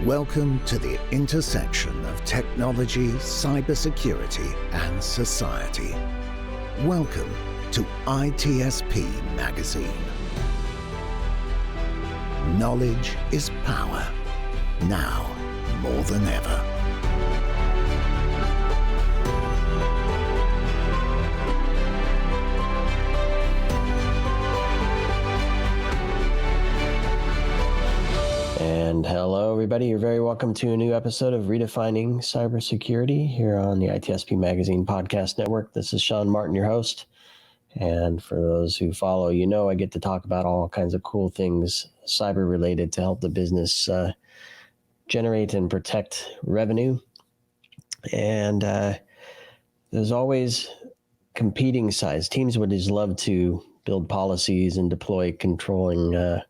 Welcome to the intersection of technology, cybersecurity, and society. Welcome to ITSPmagazine. Knowledge is power, now more than ever. And hello, everybody. You're very welcome to a new episode of Redefining CyberSecurity here on the ITSPmagazine podcast network. This is Sean Martin, your host. And for those who follow, you know I get to talk about all kinds of cool things cyber-related to help the business generate and protect revenue. And there's always competing sides. Teams would just love to build policies and deploy controlling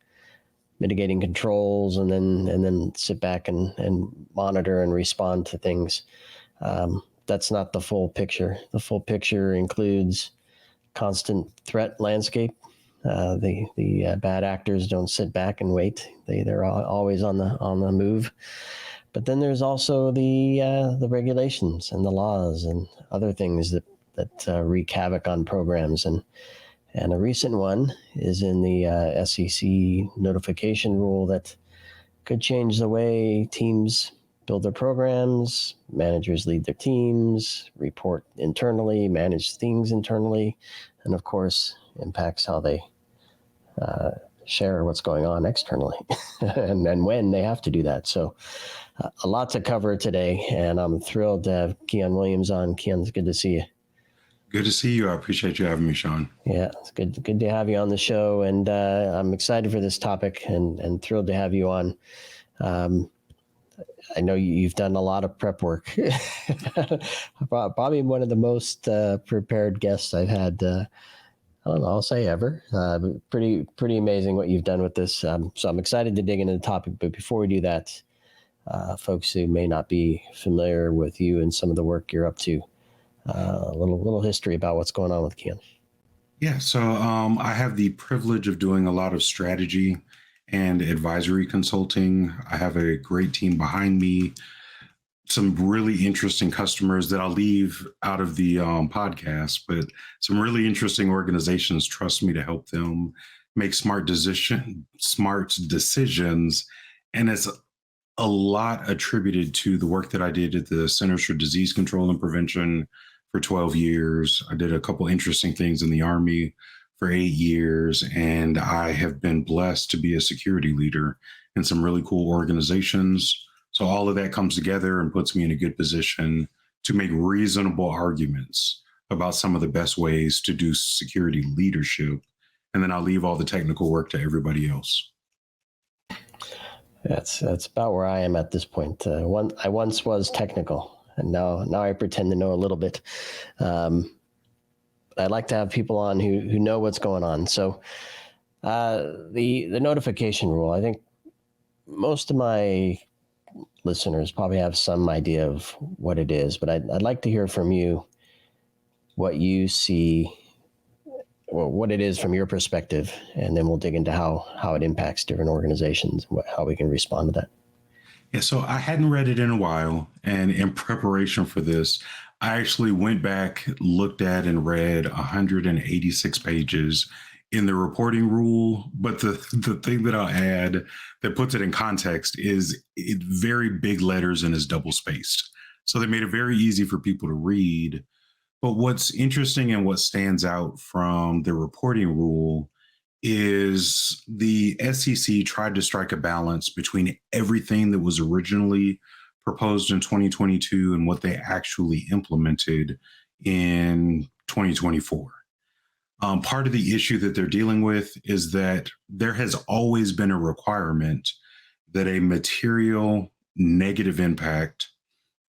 mitigating controls and then sit back and monitor and respond to things. That's not the full picture. The full picture includes constant threat landscape. The bad actors don't sit back and wait. They're always on the move. But then there's also the regulations and the laws and other things that wreak havoc on programs. And a recent one is in the SEC notification rule that could change the way teams build their programs, managers lead their teams, report internally, manage things internally, and of course, impacts how they share what's going on externally and when they have to do that. So a lot to cover today, and I'm thrilled to have Keyaan Williams on. Keyaan, it's good to see you. Good to see you. I appreciate you having me, Sean. Yeah, it's good to have you on the show, and I'm excited for this topic and thrilled to have you on. I know you've done a lot of prep work. Probably one of the most prepared guests I've had, I don't know, I'll say ever. Pretty amazing what you've done with this. So I'm excited to dig into the topic, but before we do that, folks who may not be familiar with you and some of the work you're up to, a little history about what's going on with Keyaan. Yeah, so I have the privilege of doing a lot of strategy and advisory consulting. I have a great team behind me, some really interesting customers that I'll leave out of the podcast, but some really interesting organizations trust me to help them make smart decisions. And it's a lot attributed to the work that I did at the Centers for Disease Control and Prevention for 12 years. I did a couple interesting things in the Army for 8 years, and I have been blessed to be a security leader in some really cool organizations. So all of that comes together and puts me in a good position to make reasonable arguments about some of the best ways to do security leadership. And then I'll leave all the technical work to everybody else. That's about where I am at this point. I once was technical, and now I pretend to know a little bit. I'd like to have people on who know what's going on. So the notification rule, I think most of my listeners probably have some idea of what it is, but I'd like to hear from you what you see, or what it is from your perspective, and then we'll dig into how it impacts different organizations, how we can respond to that. Yeah, so I hadn't read it in a while, and in preparation for this, I actually went back, looked at and read 186 pages in the reporting rule. But the thing that I'll add that puts it in context is it very big letters and is double spaced. So they made it very easy for people to read. But what's interesting and what stands out from the reporting rule is the SEC tried to strike a balance between everything that was originally proposed in 2022 and what they actually implemented in 2024. Part of the issue that they're dealing with is that there has always been a requirement that a material negative impact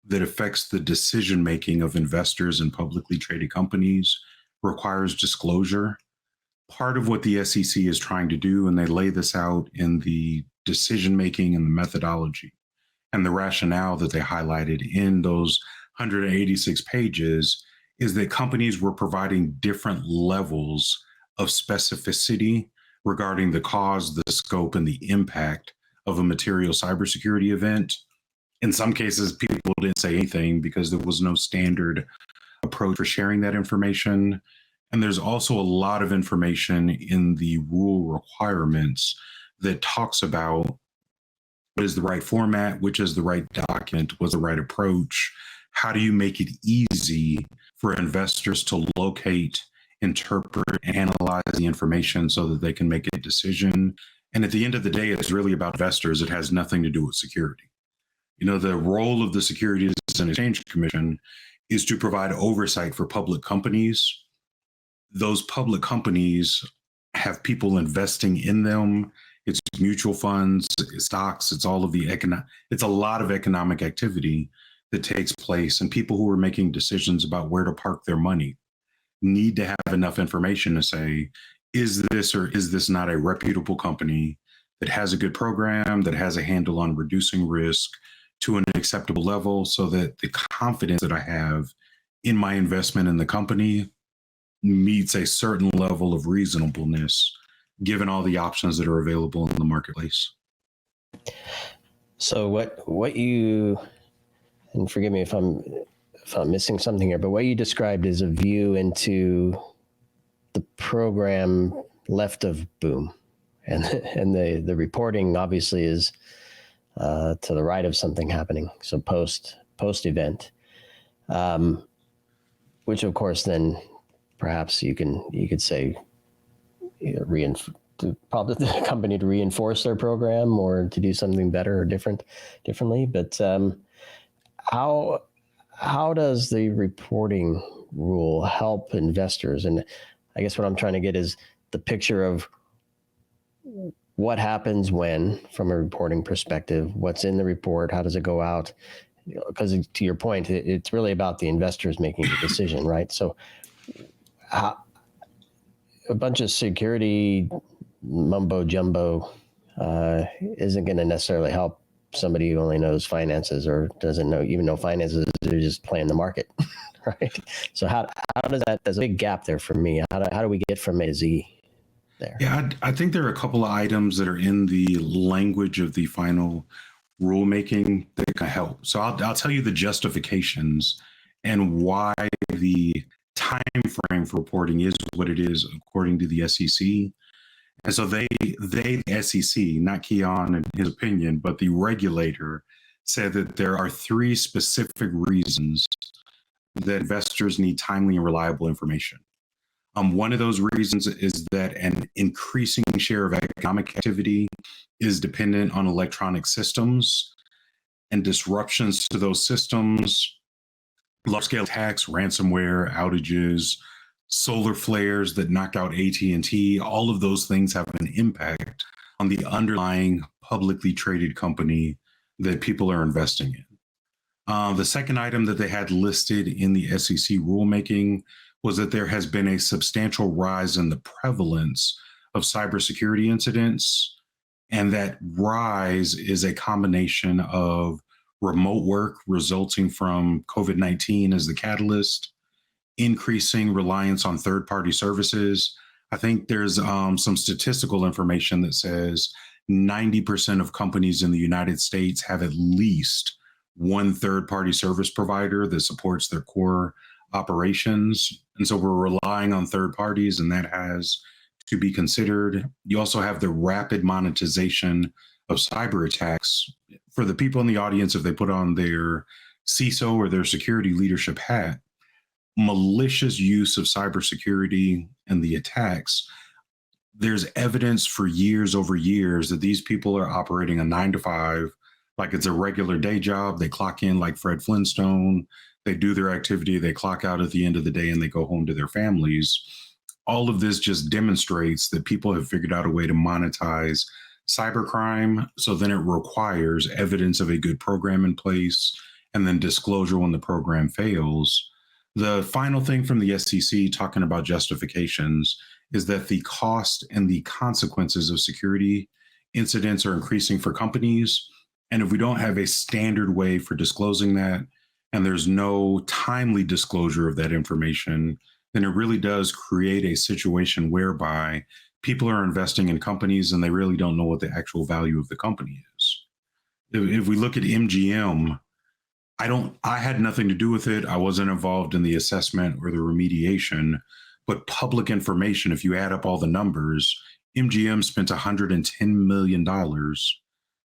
that affects the decision-making of investors in publicly traded companies requires disclosure. Part of what the SEC is trying to do, and they lay this out in the decision-making and the methodology and the rationale that they highlighted in those 186 pages, is that companies were providing different levels of specificity regarding the cause, the scope, and the impact of a material cybersecurity event. In some cases, people didn't say anything because there was no standard approach for sharing that information. And there's also a lot of information in the rule requirements that talks about what is the right format, which is the right document, what's the right approach, how do you make it easy for investors to locate, interpret, and analyze the information so that they can make a decision. And at the end of the day, it's really about investors. It has nothing to do with security. You know, the role of the Securities and Exchange Commission is to provide oversight for public companies. Those public companies have people investing in them. It's mutual funds, it's stocks, it's all of the it's a lot of economic activity that takes place, and people who are making decisions about where to park their money need to have enough information to say, is this or is this not a reputable company that has a good program, that has a handle on reducing risk to an acceptable level, so that the confidence that I have in my investment in the company meets a certain level of reasonableness given all the options that are available in the marketplace. So what you, and forgive me if I'm missing something here, but what you described is a view into the program left of boom, and the reporting obviously is to the right of something happening. So post event, which of course then perhaps you could say, probably the company to reinforce their program or to do something better or differently. But how does the reporting rule help investors? And I guess what I'm trying to get is the picture of what happens when, from a reporting perspective, what's in the report, how does it go out? Because to your point, it's really about the investors making the decision, right? So a bunch of security mumbo jumbo isn't going to necessarily help somebody who only knows finances or doesn't even know finances. They're just playing the market, right? So how does that? There's a big gap there for me. How do we get from A to Z there? Yeah, I think there are a couple of items that are in the language of the final rulemaking that can help. So I'll tell you the justifications and why the time frame for reporting is what it is according to the SEC. And so the SEC, not Keyaan in his opinion, but the regulator, said that there are three specific reasons that investors need timely and reliable information. One of those reasons is that an increasing share of economic activity is dependent on electronic systems, and disruptions to those systems, large-scale attacks, ransomware, outages, solar flares that knocked out AT&T, all of those things have an impact on the underlying publicly traded company that people are investing in. The second item that they had listed in the SEC rulemaking was that there has been a substantial rise in the prevalence of cybersecurity incidents, and that rise is a combination of remote work resulting from COVID-19 as the catalyst, increasing reliance on third-party services. I think there's some statistical information that says 90% of companies in the United States have at least one third-party service provider that supports their core operations. And so we're relying on third parties, and that has to be considered. You also have the rapid monetization of cyber attacks. For the people in the audience, if they put on their CISO or their security leadership hat, malicious use of cybersecurity and the attacks, there's evidence for years over years that these people are operating a 9 to 5, like it's a regular day job. They clock in like Fred Flintstone, they do their activity, they clock out at the end of the day, and they go home to their families. All of this just demonstrates that people have figured out a way to monetize cybercrime. So then it requires evidence of a good program in place and then disclosure when the program fails. The final thing from the SEC talking about justifications is that the cost and the consequences of security incidents are increasing for companies. And if we don't have a standard way for disclosing that, and there's no timely disclosure of that information, then it really does create a situation whereby people are investing in companies and they really don't know what the actual value of the company is. If we look at MGM, I had nothing to do with it. I wasn't involved in the assessment or the remediation, but public information, if you add up all the numbers, MGM spent $110 million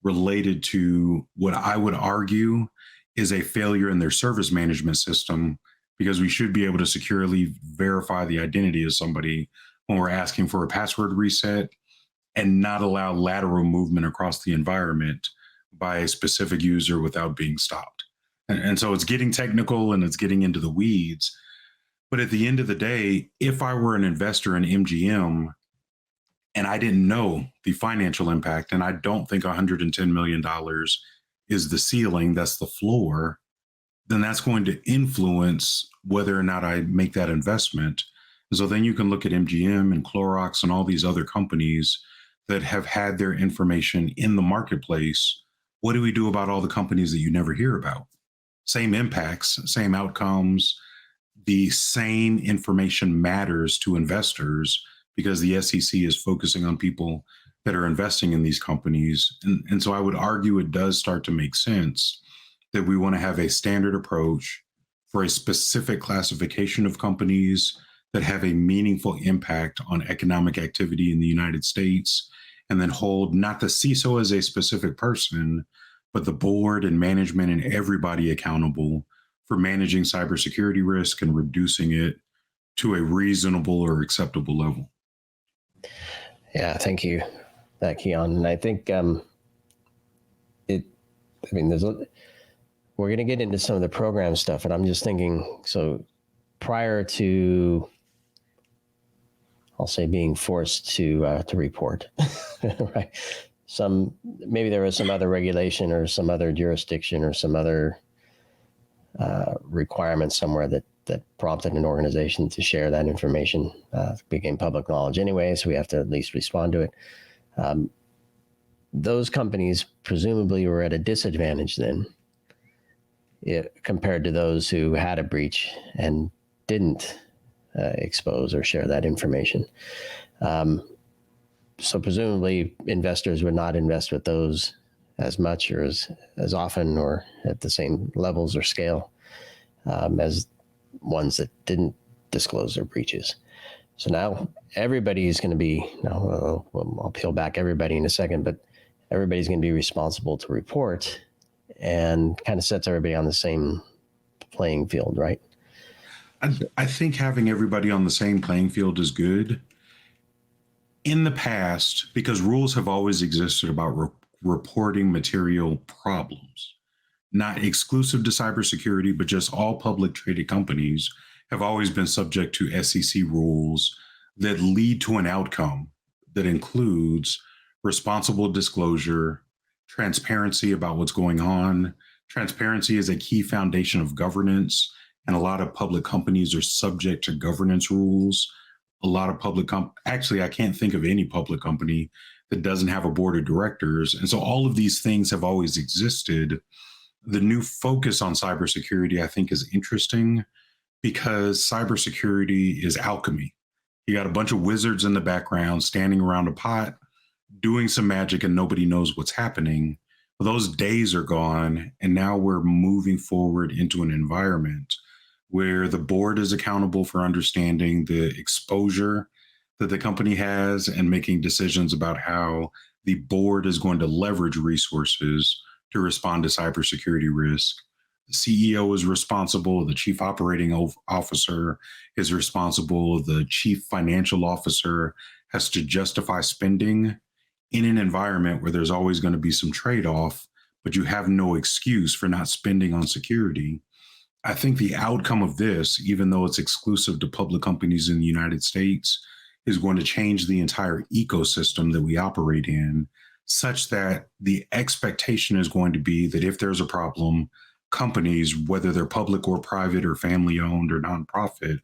related to what I would argue is a failure in their service management system, because we should be able to securely verify the identity of somebody when we're asking for a password reset and not allow lateral movement across the environment by a specific user without being stopped. And so it's getting technical and it's getting into the weeds. But at the end of the day, if I were an investor in MGM and I didn't know the financial impact, and I don't think $110 million is the ceiling, that's the floor, then that's going to influence whether or not I make that investment. And so then you can look at MGM and Clorox and all these other companies that have had their information in the marketplace. What do we do about all the companies that you never hear about? Same impacts, same outcomes, the same information matters to investors because the SEC is focusing on people that are investing in these companies. And so I would argue it does start to make sense that we want to have a standard approach for a specific classification of companies that have a meaningful impact on economic activity in the United States, and then hold not the CISO as a specific person, but the board and management and everybody accountable for managing cybersecurity risk and reducing it to a reasonable or acceptable level. Yeah, thank you, Keyaan. And I think we're going to get into some of the program stuff, and I'm just thinking, so prior to, I'll say, being forced to report, right? Maybe there was some other regulation or some other jurisdiction or some other requirement somewhere that prompted an organization to share that information. It became public knowledge anyway, so we have to at least respond to it. Those companies presumably were at a disadvantage then, compared to those who had a breach and didn't expose or share that information. So presumably investors would not invest with those as much or as often or at the same levels or scale as ones that didn't disclose their breaches. So now everybody is going to be, I'll peel back everybody in a second, but everybody's going to be responsible to report, and kind of sets everybody on the same playing field, right? I think having everybody on the same playing field is good. In the past, because rules have always existed about reporting material problems, not exclusive to cybersecurity, but just all public traded companies have always been subject to SEC rules that lead to an outcome that includes responsible disclosure, transparency about what's going on. Transparency is a key foundation of governance, and a lot of public companies are subject to governance rules. A lot of actually, I can't think of any public company that doesn't have a board of directors. And so all of these things have always existed. The new focus on cybersecurity, I think, is interesting because cybersecurity is alchemy. You got a bunch of wizards in the background standing around a pot, doing some magic, and nobody knows what's happening. Well, those days are gone. And now we're moving forward into an environment where the board is accountable for understanding the exposure that the company has and making decisions about how the board is going to leverage resources to respond to cybersecurity risk. The CEO is responsible, the chief operating officer is responsible, the chief financial officer has to justify spending in an environment where there's always going to be some trade-off, but you have no excuse for not spending on security. I think the outcome of this, even though it's exclusive to public companies in the United States, is going to change the entire ecosystem that we operate in, such that the expectation is going to be that if there's a problem, companies, whether they're public or private or family owned or nonprofit,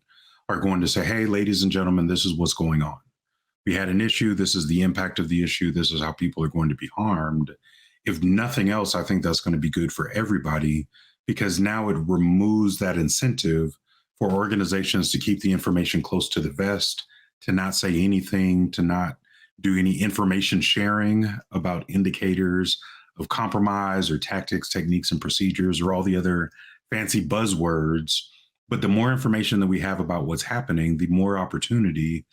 are going to say, hey, ladies and gentlemen, this is what's going on. We had an issue. This is the impact of the issue. This is how people are going to be harmed. If nothing else, I think that's going to be good for everybody, because now it removes that incentive for organizations to keep the information close to the vest, to not say anything, to not do any information sharing about indicators of compromise or tactics, techniques, and procedures, or all the other fancy buzzwords. But the more information that we have about what's happening, the more opportunity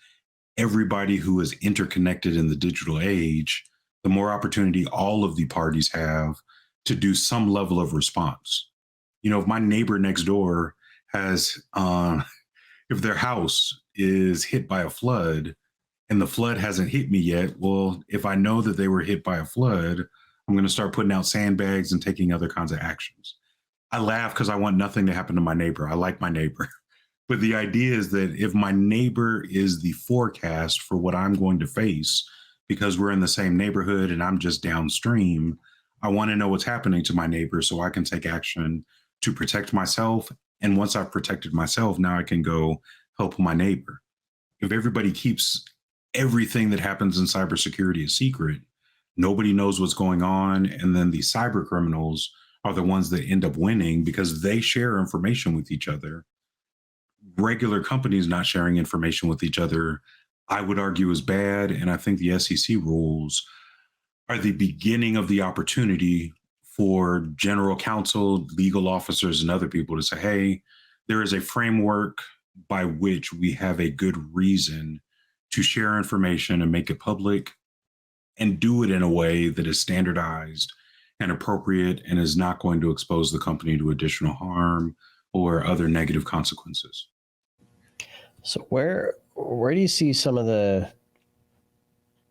everybody who is interconnected in the digital age, the more opportunity all of the parties have to do some level of response. If my neighbor next door has, if their house is hit by a flood and the flood hasn't hit me yet, well, if I know that they were hit by a flood, I'm going to start putting out sandbags and taking other kinds of actions. I laugh because I want nothing to happen to my neighbor. I like my neighbor. But the idea is that if my neighbor is the forecast for what I'm going to face, because we're in the same neighborhood and I'm just downstream, I want to know what's happening to my neighbor so I can take action to protect myself. And once I've protected myself, now I can go help my neighbor. If everybody keeps everything that happens in cybersecurity a secret, nobody knows what's going on. And then the cyber criminals are the ones that end up winning because they share information with each other. Regular companies not sharing information with each other, I would argue, is bad. And I think the SEC rules are the beginning of the opportunity for general counsel, legal officers, and other people to say, hey, there is a framework by which we have a good reason to share information and make it public and do it in a way that is standardized and appropriate and is not going to expose the company to additional harm or other negative consequences. So where do you see some of the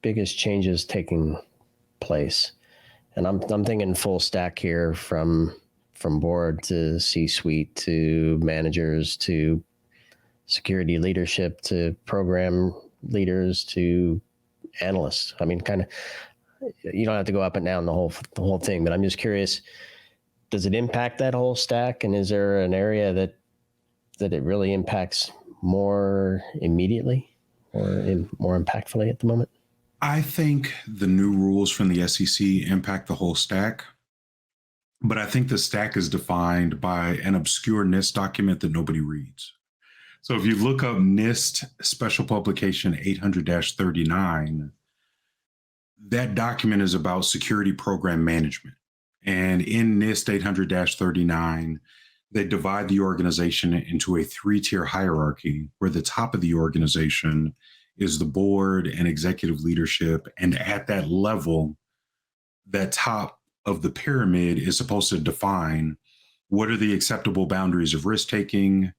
biggest changes taking place? And I'm thinking full stack here, from board to C-suite to managers to security leadership to program leaders to analysts. I mean, kind of, you don't have to go up and down the whole thing, but I'm just curious, does it impact that whole stack? And is there an area that it really impacts more immediately or more impactfully at the moment? I think the new rules from the SEC impact the whole stack, but I think the stack is defined by an obscure NIST document that nobody reads. So if you look up NIST Special Publication 800-39, that document is about security program management. And in NIST 800-39, they divide the organization into a 3-tier hierarchy where the top of the organization is the board and executive leadership. And at that level, that top of the pyramid is supposed to define what are the acceptable boundaries of risk taking.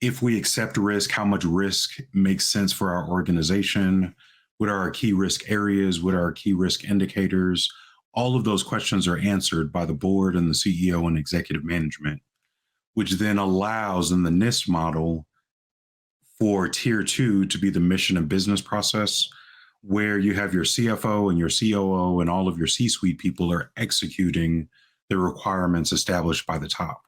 If we accept risk, how much risk makes sense for our organization? What are our key risk areas? What are our key risk indicators? All of those questions are answered by the board and the CEO and executive management, which then allows in the NIST model for tier 2 to be the mission and business process, where you have your CFO and your COO and all of your C-suite people are executing the requirements established by the top.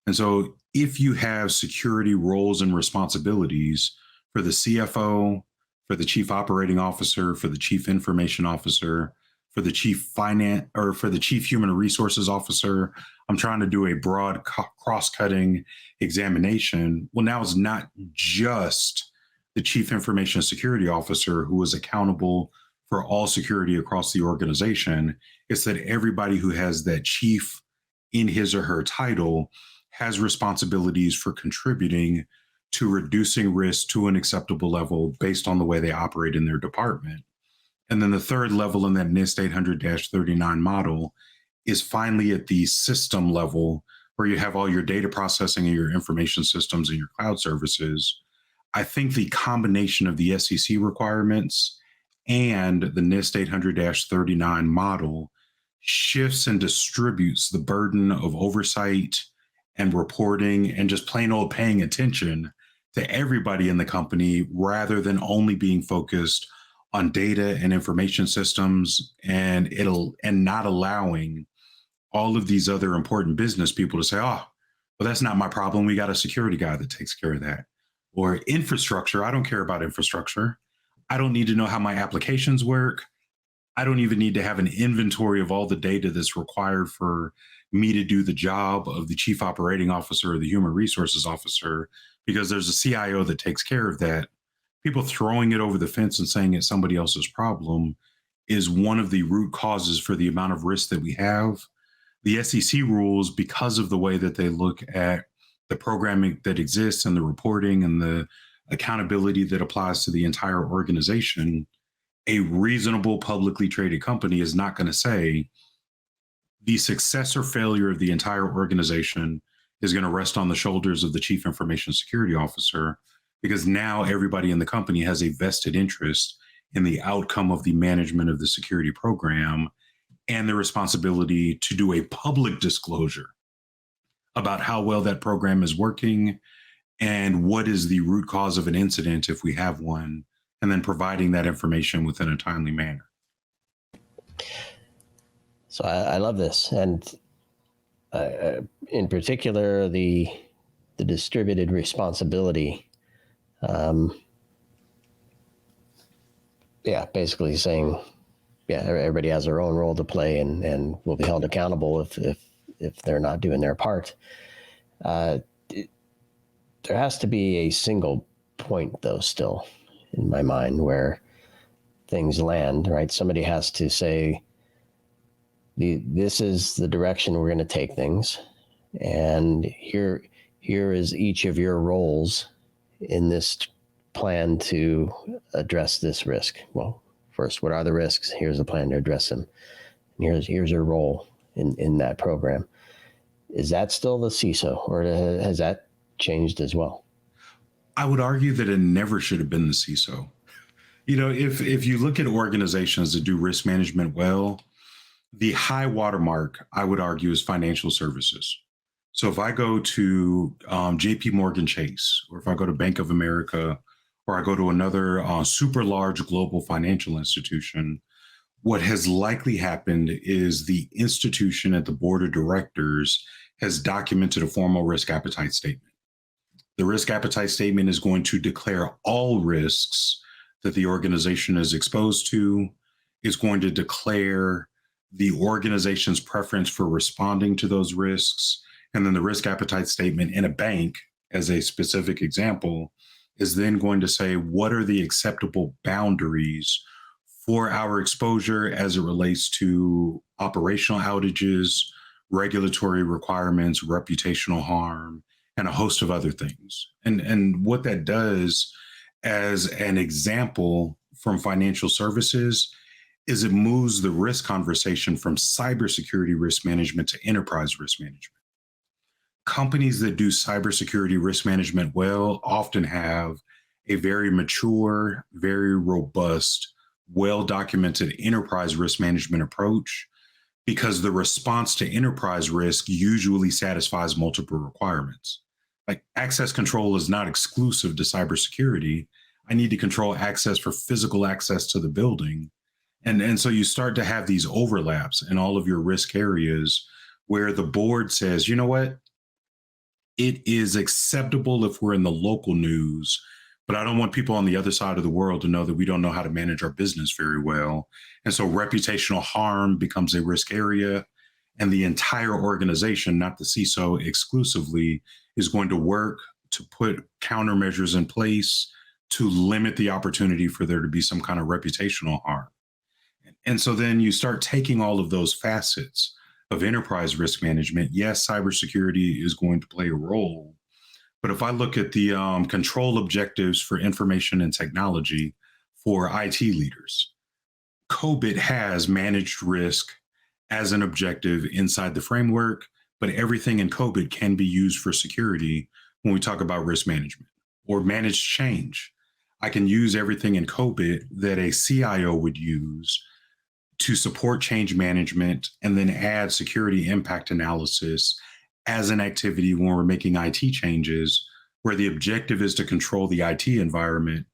And so if you have security roles and responsibilities for the CFO, for the chief operating officer, for the chief information officer, for the chief finance, or for the chief human resources officer, I'm trying to do a broad cross-cutting examination. Well, now it's not just the chief information security officer who is accountable for all security across the organization. It's that everybody who has that chief in his or her title has responsibilities for contributing to reducing risk to an acceptable level based on the way they operate in their department. And then the third level in that NIST 800-39 model is finally at the system level, where you have all your data processing and your information systems and your cloud services. I think the combination of the SEC requirements and the NIST 800-39 model shifts and distributes the burden of oversight and reporting and just plain old paying attention to everybody in the company, rather than only being focused on data and information systems, and not allowing all of these other important business people to say, oh, well, that's not my problem. We got a security guy that takes care of that. Or infrastructure. I don't care about infrastructure. I don't need to know how my applications work. I don't even need to have an inventory of all the data that's required for me to do the job of the chief operating officer or the human resources officer, because there's a CIO that takes care of that. People throwing it over the fence and saying it's somebody else's problem is one of the root causes for the amount of risk that we have. The SEC rules, because of the way that they look at the programming that exists and the reporting and the accountability that applies to the entire organization, a reasonable publicly traded company is not going to say the success or failure of the entire organization is going to rest on the shoulders of the chief information security officer, because now everybody in the company has a vested interest in the outcome of the management of the security program and the responsibility to do a public disclosure about how well that program is working and what is the root cause of an incident if we have one, and then providing that information within a timely manner. So I love this. And in particular, the distributed responsibility. Basically saying, everybody has their own role to play and will be held accountable if they're not doing their part. There has to be a single point, though, still in my mind, where things land, right? Somebody has to say, this is the direction we're going to take things. And here is each of your roles in this plan to address this risk. Well, first, what are the risks? Here's a plan to address them. And here's your role in that program. Is that still the CISO, or has that changed as well? I would argue that it never should have been the CISO. If you look at organizations that do risk management well, the high watermark, I would argue, is financial services. So if I go to JP Morgan Chase, or if I go to Bank of America, or I go to another super large global financial institution, what has likely happened is the institution at the board of directors has documented a formal risk appetite statement. The risk appetite statement is going to declare all risks that the organization is exposed to. It's going to declare the organization's preference for responding to those risks. And then the risk appetite statement in a bank, as a specific example, is then going to say, what are the acceptable boundaries for our exposure as it relates to operational outages, regulatory requirements, reputational harm, and a host of other things. And what that does, as an example from financial services, is it moves the risk conversation from cybersecurity risk management to enterprise risk management. Companies that do cybersecurity risk management well often have a very mature, very robust, well-documented enterprise risk management approach, because the response to enterprise risk usually satisfies multiple requirements. Like, access control is not exclusive to cybersecurity. I need to control access for physical access to the building. And so you start to have these overlaps in all of your risk areas where the board says, you know what? It is acceptable if we're in the local news, but I don't want people on the other side of the world to know that we don't know how to manage our business very well. And so reputational harm becomes a risk area, and the entire organization, not the CISO exclusively, is going to work to put countermeasures in place to limit the opportunity for there to be some kind of reputational harm. And so then you start taking all of those facets of enterprise risk management. Yes, cybersecurity is going to play a role, but if I look at the control objectives for information and technology for IT leaders, COBIT has managed risk as an objective inside the framework, but everything in COBIT can be used for security when we talk about risk management or managed change. I can use everything in COBIT that a CIO would use to support change management, and then add security impact analysis as an activity when we're making IT changes, where the objective is to control the IT environment,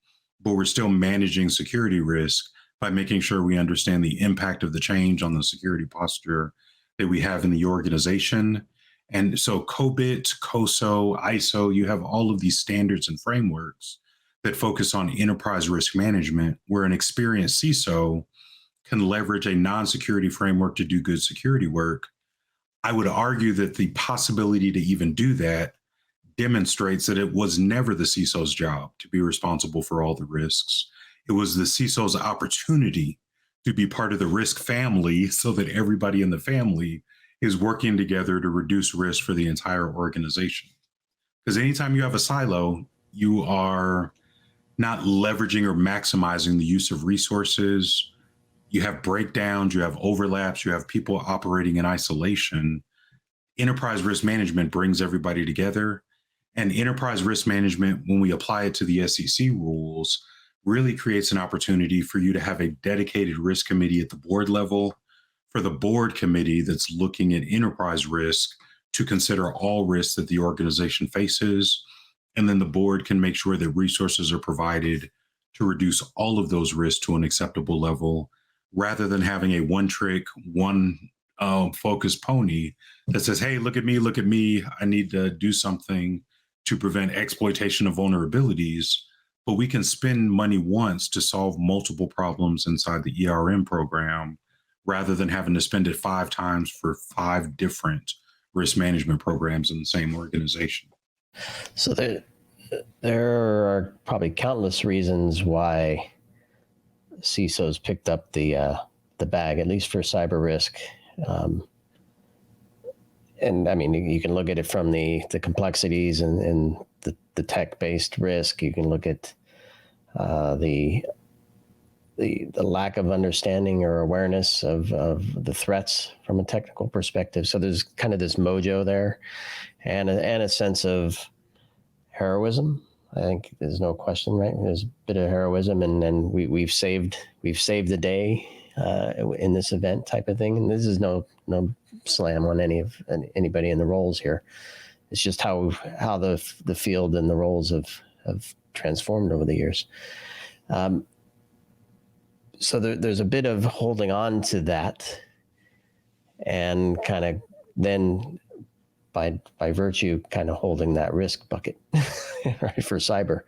but we're still managing security risk by making sure we understand the impact of the change on the security posture that we have in the organization. And so COBIT, COSO, ISO, you have all of these standards and frameworks that focus on enterprise risk management, where an experienced CISO can leverage a non-security framework to do good security work. I would argue that the possibility to even do that demonstrates that it was never the CISO's job to be responsible for all the risks. It was the CISO's opportunity to be part of the risk family so that everybody in the family is working together to reduce risk for the entire organization. Because anytime you have a silo, you are not leveraging or maximizing the use of resources. You have breakdowns, you have overlaps, you have people operating in isolation. Enterprise risk management brings everybody together. And enterprise risk management, when we apply it to the SEC rules, really creates an opportunity for you to have a dedicated risk committee at the board level, for the board committee that's looking at enterprise risk to consider all risks that the organization faces. And then the board can make sure that resources are provided to reduce all of those risks to an acceptable level, rather than having a one-trick, one-focused pony that says, hey, look at me, I need to do something to prevent exploitation of vulnerabilities. But we can spend money once to solve multiple problems inside the ERM program, rather than having to spend it 5 times for 5 different risk management programs in the same organization. So there are probably countless reasons why CISOs picked up the bag, at least for cyber risk. And I mean, you can look at it from the complexities and the tech-based risk. You can look at the lack of understanding or awareness of the threats from a technical perspective. So there's kind of this mojo there, and a sense of heroism. I think there's no question, right? There's a bit of heroism, and we've saved the day in this event type of thing. And this is no slam on anybody in the roles here. It's just how the field and the roles have transformed over the years. So there's a bit of holding on to that, and kind of then by virtue kind of holding that risk bucket right, for cyber.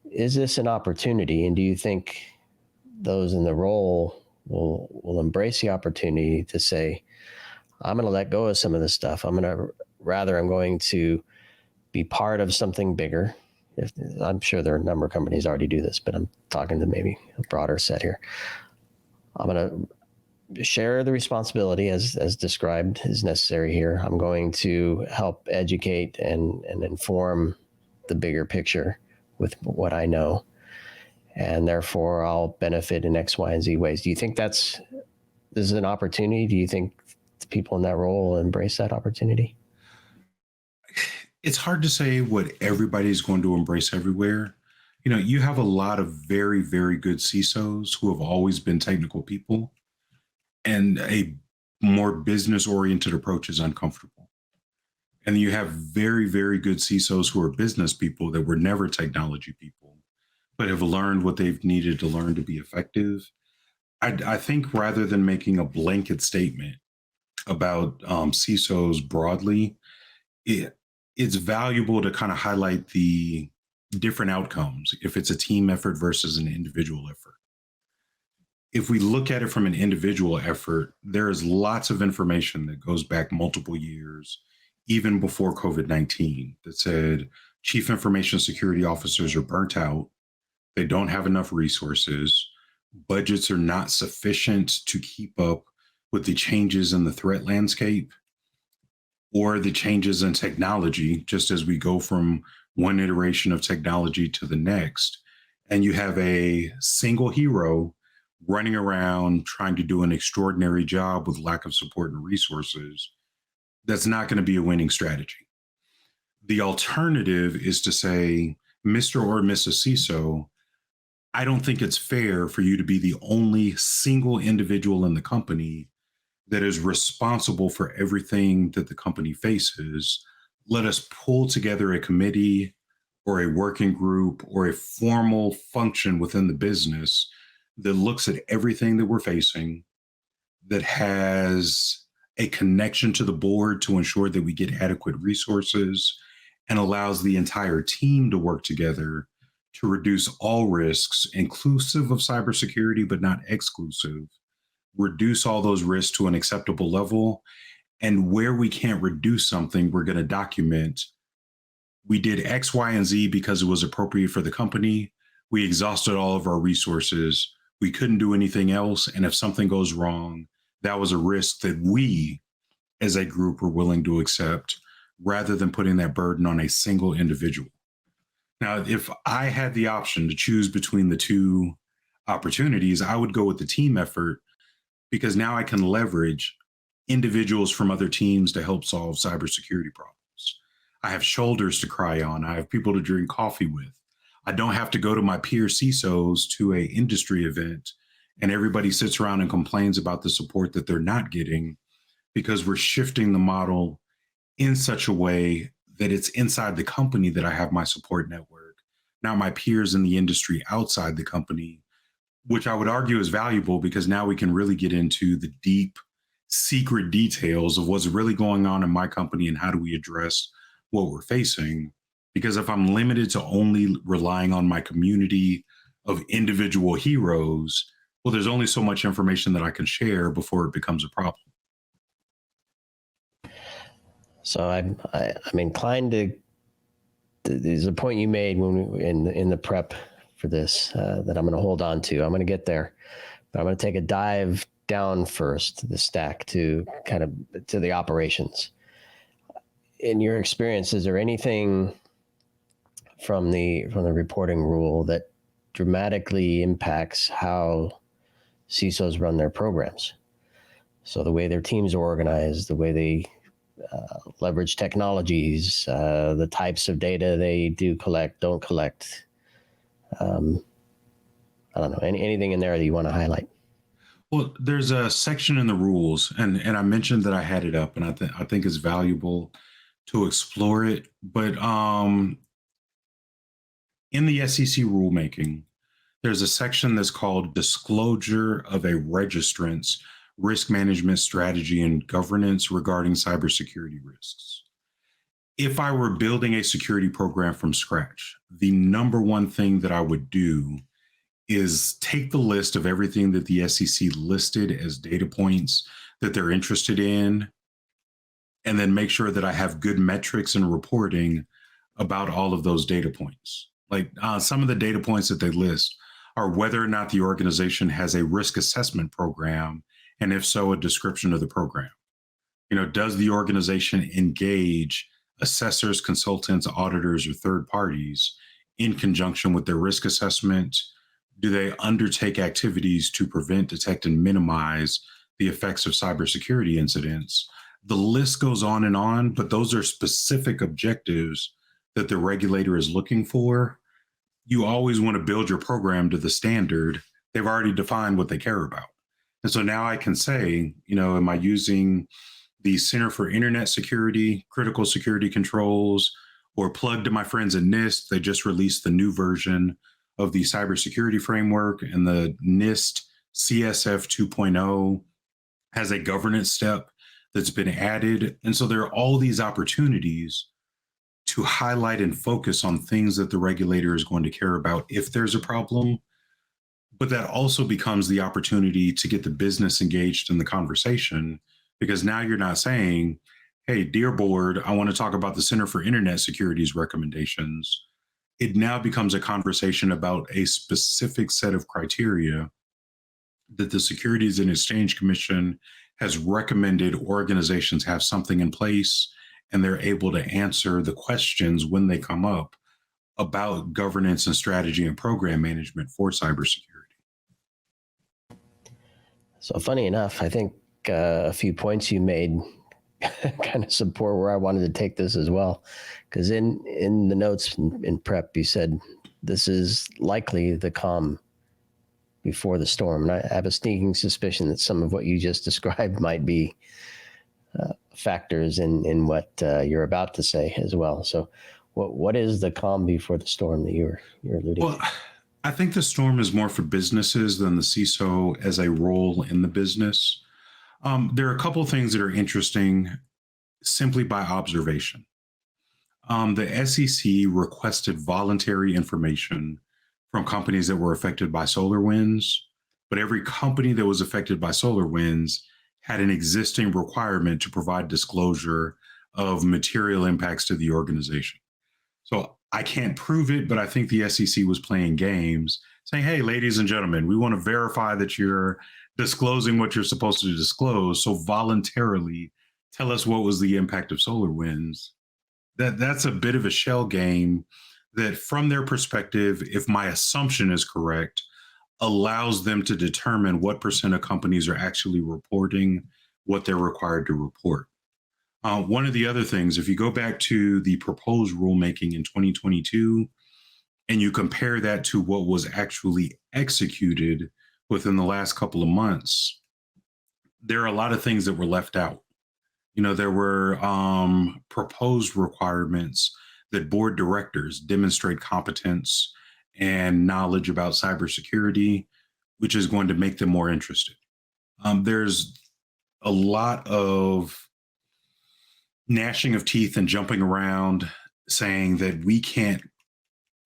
Is this an opportunity, and do you think those in the role will embrace the opportunity to say, I'm going to let go of some of this stuff. I'm going to be part of something bigger. I'm sure there are a number of companies already do this, but I'm talking to maybe a broader set here. I'm going to share the responsibility as described is necessary here. I'm going to help educate and inform the bigger picture with what I know. And therefore I'll benefit in X, Y, and Z ways. Do you think this is an opportunity? Do you think the people in that role will embrace that opportunity? It's hard to say what everybody's going to embrace everywhere. You have a lot of very, very good CISOs who have always been technical people, and a more business-oriented approach is uncomfortable. And you have very, very good CISOs who are business people that were never technology people, but have learned what they've needed to learn to be effective. I think rather than making a blanket statement about CISOs broadly, it's valuable to kind of highlight the different outcomes if it's a team effort versus an individual effort. If we look at it from an individual effort, there is lots of information that goes back multiple years, even before COVID-19, that said chief information security officers are burnt out. They don't have enough resources. Budgets are not sufficient to keep up with the changes in the threat landscape or the changes in technology, just as we go from one iteration of technology to the next. And you have a single hero running around trying to do an extraordinary job with lack of support and resources. That's not going to be a winning strategy. The alternative is to say, Mr. or Mrs. CISO, I don't think it's fair for you to be the only single individual in the company that is responsible for everything that the company faces. Let us pull together a committee or a working group or a formal function within the business that looks at everything that we're facing, that has a connection to the board to ensure that we get adequate resources, and allows the entire team to work together to reduce all risks, inclusive of cybersecurity, but not exclusive. Reduce all those risks to an acceptable level. And where we can't reduce something, we're going to document. We did X, Y, and Z because it was appropriate for the company. We exhausted all of our resources. We couldn't do anything else. And if something goes wrong, that was a risk that we as a group were willing to accept rather than putting that burden on a single individual. Now, if I had the option to choose between the two opportunities, I would go with the team effort because now I can leverage individuals from other teams to help solve cybersecurity problems. I have shoulders to cry on. I have people to drink coffee with. I don't have to go to my peer CISOs to an industry event and everybody sits around and complains about the support that they're not getting because we're shifting the model in such a way that it's inside the company that I have my support network, not my peers in the industry outside the company, which I would argue is valuable because now we can really get into the deep secret details of what's really going on in my company and how do we address what we're facing. Because if I'm limited to only relying on my community of individual heroes, well, there's only so much information that I can share before it becomes a problem. So I'm inclined to. There's a point you made when we, in the prep for this that I'm going to hold on to. I'm going to get there, but I'm going to take a dive down first the stack to kind of to the operations. In your experience, is there anything from the reporting rule that dramatically impacts how CISOs run their programs? So the way their teams are organized, the way they leverage technologies, the types of data they do collect, don't collect. I don't know, anything in there that you want to highlight? Well, there's a section in the rules, and I mentioned that I had it up, and I think it's valuable to explore it. But in the SEC rulemaking, there's a section that's called Disclosure of a Registrant's Risk Management Strategy and Governance Regarding Cybersecurity Risks. If I were building a security program from scratch, the number one thing that I would do is take the list of everything that the SEC listed as data points that they're interested in, and then make sure that I have good metrics and reporting about all of those data points. Like some of the data points that they list are whether or not the organization has a risk assessment program, and if so, a description of the program. You know, does the organization engage assessors, consultants, auditors, or third parties in conjunction with their risk assessment? Do they undertake activities to prevent, detect, and minimize the effects of cybersecurity incidents? The list goes on, but those are specific objectives that the regulator is looking for. You always want to build your program to the standard. They've already defined what they care about. And so now I can say, you know, am I using the Center for Internet Security, critical security controls, or plug to my friends at NIST? They just released the new version of the cybersecurity framework, and the NIST CSF 2.0 has a governance step that's been added. And so there are all these opportunities to highlight and focus on things that the regulator is going to care about if there's a problem. But that also becomes the opportunity to get the business engaged in the conversation, because now you're not saying, hey, dear board, I want to talk about the Center for Internet Security's recommendations. It now becomes a conversation about a specific set of criteria that the Securities and Exchange Commission has recommended organizations have something in place, and they're able to answer the questions when they come up about governance and strategy and program management for cybersecurity. So funny enough, I think a few points you made kind of support where I wanted to take this as well. Because in the notes in prep, you said this is likely the calm before the storm. And I have a sneaking suspicion that some of what you just described might be factors in what you're about to say as well. So what is the calm before the storm that you're alluding to? I think the storm is more for businesses than the CISO as a role in the business. There are a couple of things that are interesting simply by observation. The SEC requested voluntary information from companies that were affected by SolarWinds, but every company that was affected by SolarWinds had an existing requirement to provide disclosure of material impacts to the organization. So I can't prove it, but I think the SEC was playing games saying, hey, ladies and gentlemen, we want to verify that you're disclosing what you're supposed to disclose. So voluntarily tell us what was the impact of SolarWinds. That's a bit of a shell game that, from their perspective, if my assumption is correct, allows them to determine what percent of companies are actually reporting what they're required to report. One of the other things, if you go back to the proposed rulemaking in 2022, and you compare that to what was actually executed within the last couple of months, there are a lot of things that were left out. There were proposed requirements that board directors demonstrate competence and knowledge about cybersecurity, which is going to make them more interested. There's a lot of gnashing of teeth and jumping around saying that we can't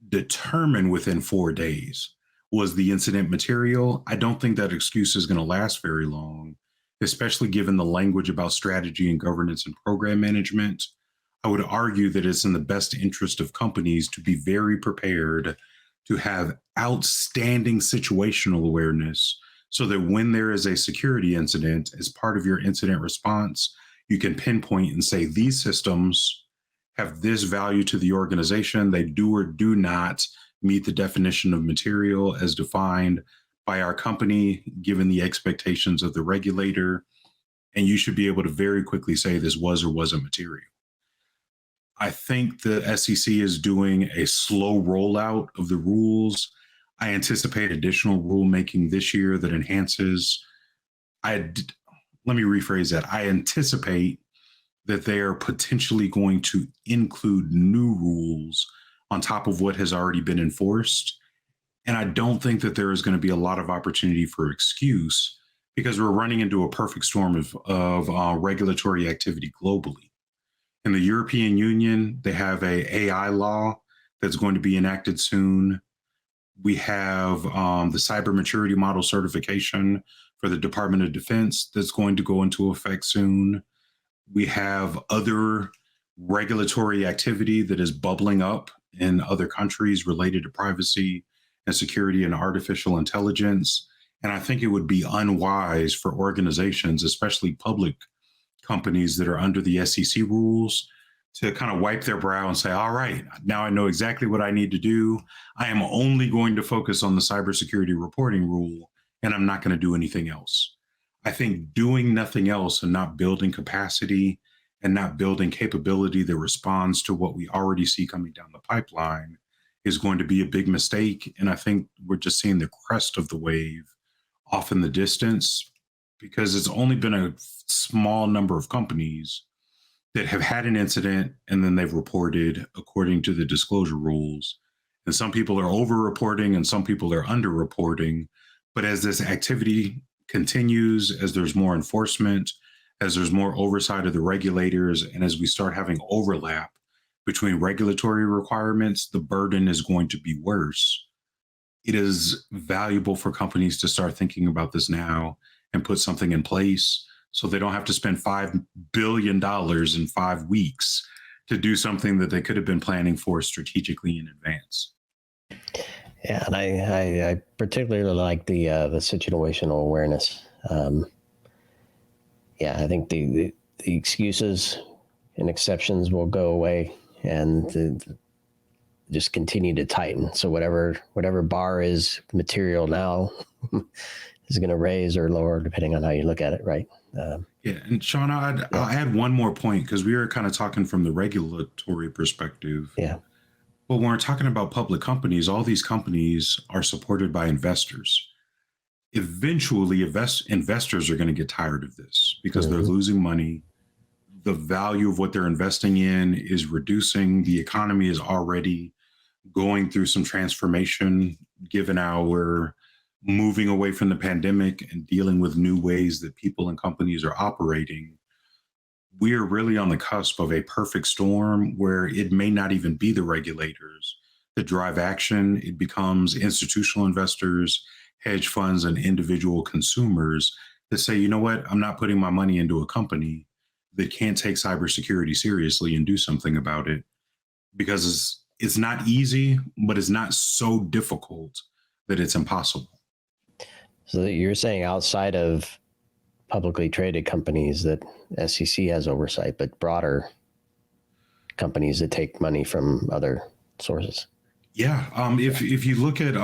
determine within 4 days was the incident material. I don't think that excuse is going to last very long, especially given the language about strategy and governance and program management. I would argue that it's in the best interest of companies to be very prepared to have outstanding situational awareness so that when there is a security incident, as part of your incident response, you can pinpoint and say, these systems have this value to the organization. They do or do not meet the definition of material as defined by our company, given the expectations of the regulator. And you should be able to very quickly say this was or wasn't material. I think the SEC is doing a slow rollout of the rules. I anticipate additional rulemaking this year that enhances. Let me rephrase that. I anticipate that they are potentially going to include new rules on top of what has already been enforced. And I don't think that there is going to be a lot of opportunity for excuse, because we're running into a perfect storm of regulatory activity globally. In the European Union, they have a AI law that's going to be enacted soon. We have the cyber maturity model certification for the Department of Defense that's going to go into effect soon. We have other regulatory activity that is bubbling up in other countries related to privacy and security and artificial intelligence. And I think it would be unwise for organizations, especially public companies that are under the SEC rules, to kind of wipe their brow and say, all right, now I know exactly what I need to do. I am only going to focus on the cybersecurity reporting rule, and I'm not going to do anything else. I think doing nothing else and not building capacity and not building capability that responds to what we already see coming down the pipeline is going to be a big mistake. And I think we're just seeing the crest of the wave off in the distance, because it's only been a small number of companies that have had an incident and then they've reported according to the disclosure rules. And some people are over-reporting and some people are under-reporting. But as this activity continues, as there's more enforcement, as there's more oversight of the regulators, and as we start having overlap between regulatory requirements, the burden is going to be worse. It is valuable for companies to start thinking about this now and put something in place so they don't have to spend $5 billion in 5 weeks to do something that they could have been planning for strategically in advance. Yeah, and I particularly like the situational awareness. I think the excuses and exceptions will go away and just continue to tighten. So whatever bar is material now is going to raise or lower depending on how you look at it, right? And Sean, I'll add one more point, because we were kind of talking from the regulatory perspective. Yeah. But when we're talking about public companies, all these companies are supported by investors. Eventually, investors are going to get tired of this because they're losing money. The value of what they're investing in is reducing. The economy is already going through some transformation, given our moving away from the pandemic and dealing with new ways that people and companies are operating. We are really on the cusp of a perfect storm where it may not even be the regulators that drive action. It becomes institutional investors, hedge funds, and individual consumers that say, you know what, I'm not putting my money into a company that can't take cybersecurity seriously and do something about it, because it's not easy, but it's not so difficult that it's impossible. So you're saying outside of publicly traded companies that SEC has oversight, but broader companies that take money from other sources? Yeah. If you look at,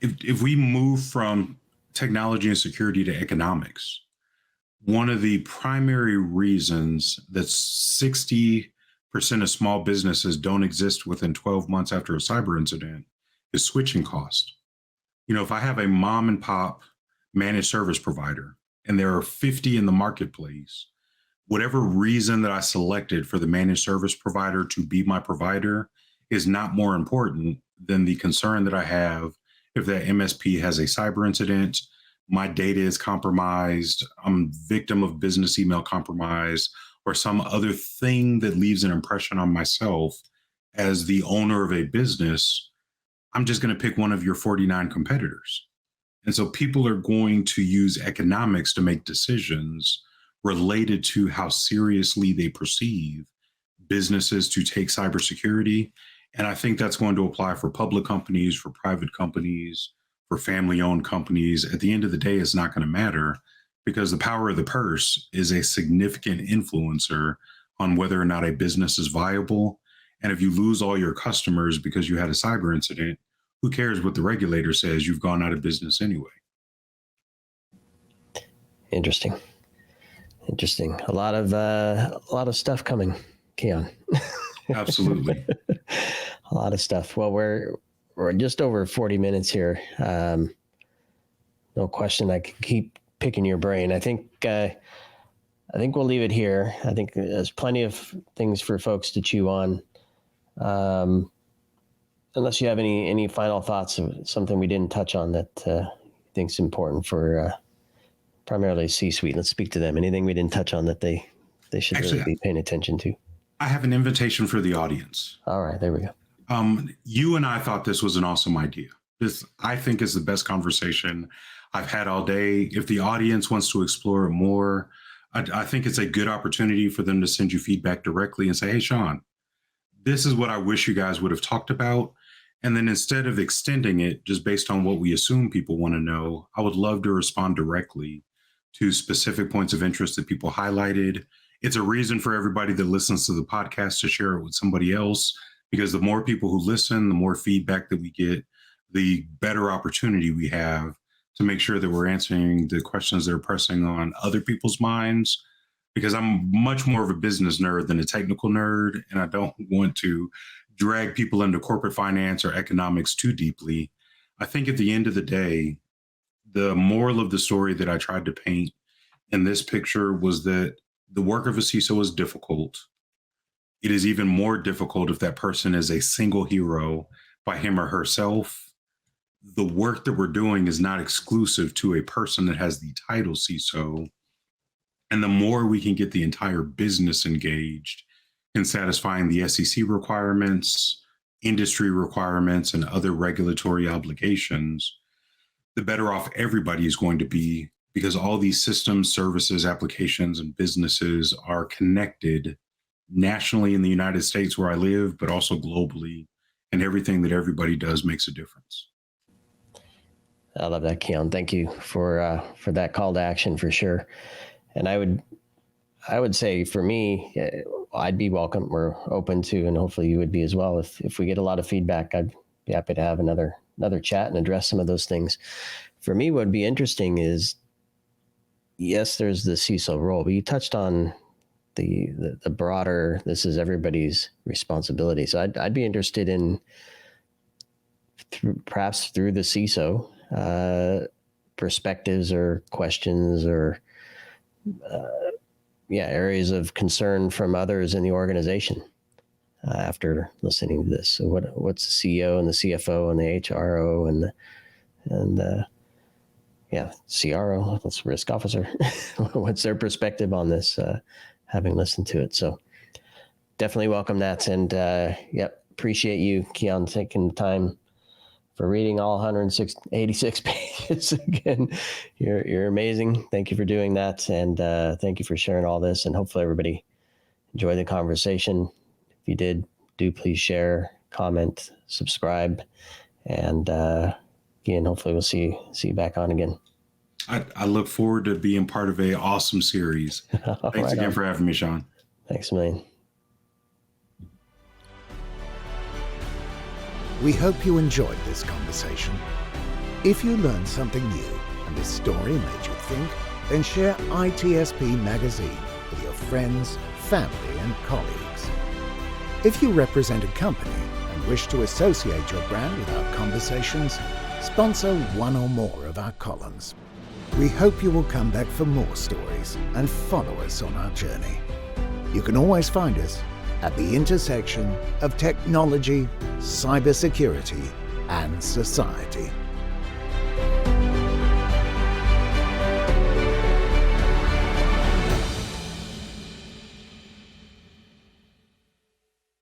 if we move from technology and security to economics, one of the primary reasons that 60% of small businesses don't exist within 12 months after a cyber incident is switching cost. You know, if I have a mom and pop managed service provider and there are 50 in the marketplace, whatever reason that I selected for the managed service provider to be my provider is not more important than the concern that I have if that MSP has a cyber incident, my data is compromised, I'm victim of business email compromise, or some other thing that leaves an impression on myself as the owner of a business. I'm just going to pick one of your 49 competitors. And so people are going to use economics to make decisions related to how seriously they perceive businesses to take cybersecurity. And I think that's going to apply for public companies, for private companies, for family-owned companies. At the end of the day, it's not going to matter because the power of the purse is a significant influencer on whether or not a business is viable. And if you lose all your customers because you had a cyber incident, who cares what the regulator says? You've gone out of business anyway. Interesting. A lot of stuff coming, Keyaan. Absolutely. A lot of stuff. Well, we're just over 40 minutes here. No question. I could keep picking your brain. I think we'll leave it here. I think there's plenty of things for folks to chew on. Unless you have any final thoughts of something we didn't touch on that you think is important for primarily C-suite. Let's speak to them. Anything we didn't touch on that they should really be paying attention to? I have an invitation for the audience. All right, there we go. You and I thought this was an awesome idea. This, I think, is the best conversation I've had all day. If the audience wants to explore it more, I think it's a good opportunity for them to send you feedback directly and say, hey, Sean, this is what I wish you guys would have talked about. And then instead of extending it just based on what we assume people want to know, I would love to respond directly to specific points of interest that people highlighted. It's a reason for everybody that listens to the podcast to share it with somebody else, because the more people who listen, the more feedback that we get, the better opportunity we have to make sure that we're answering the questions that are pressing on other people's minds. Because I'm much more of a business nerd than a technical nerd, and I don't want to drag people into corporate finance or economics too deeply. I think at the end of the day, the moral of the story that I tried to paint in this picture was that the work of a CISO is difficult. It is even more difficult if that person is a single hero by him or herself. The work that we're doing is not exclusive to a person that has the title CISO. And the more we can get the entire business engaged in satisfying the SEC requirements, industry requirements, and other regulatory obligations, the better off everybody is going to be, because all these systems, services, applications, and businesses are connected nationally in the United States where I live, but also globally, and everything that everybody does makes a difference. I love that, Keyaan. Thank you for that call to action for sure. And I would say for me, I'd be welcome. We're open to, and hopefully you would be as well. If we get a lot of feedback, I'd be happy to have another chat and address some of those things. For me, what would be interesting is, yes, there's the CISO role, but you touched on the broader, this is everybody's responsibility. So I'd be interested in perhaps through the CISO perspectives or questions or areas of concern from others in the organization after listening to this. So what's the CEO and the CFO and the HRO and CRO, that's risk officer. What's their perspective on this, having listened to it? So definitely welcome that. And appreciate you, Keyaan, taking the time for reading all 186 pages again. You're amazing. Thank you for doing that. And thank you for sharing all this. And hopefully everybody enjoyed the conversation. If you did, do please share, comment, subscribe, and again, hopefully we'll see you back on again. I look forward to being part of an awesome series. Thanks again for having me, Sean. Thanks a million. We hope you enjoyed this conversation. If you learned something new and this story made you think, then share ITSPmagazine with your friends, family, and colleagues. If you represent a company and wish to associate your brand with our conversations, sponsor one or more of our columns. We hope you will come back for more stories and follow us on our journey. You can always find us at the intersection of technology, cybersecurity, and society.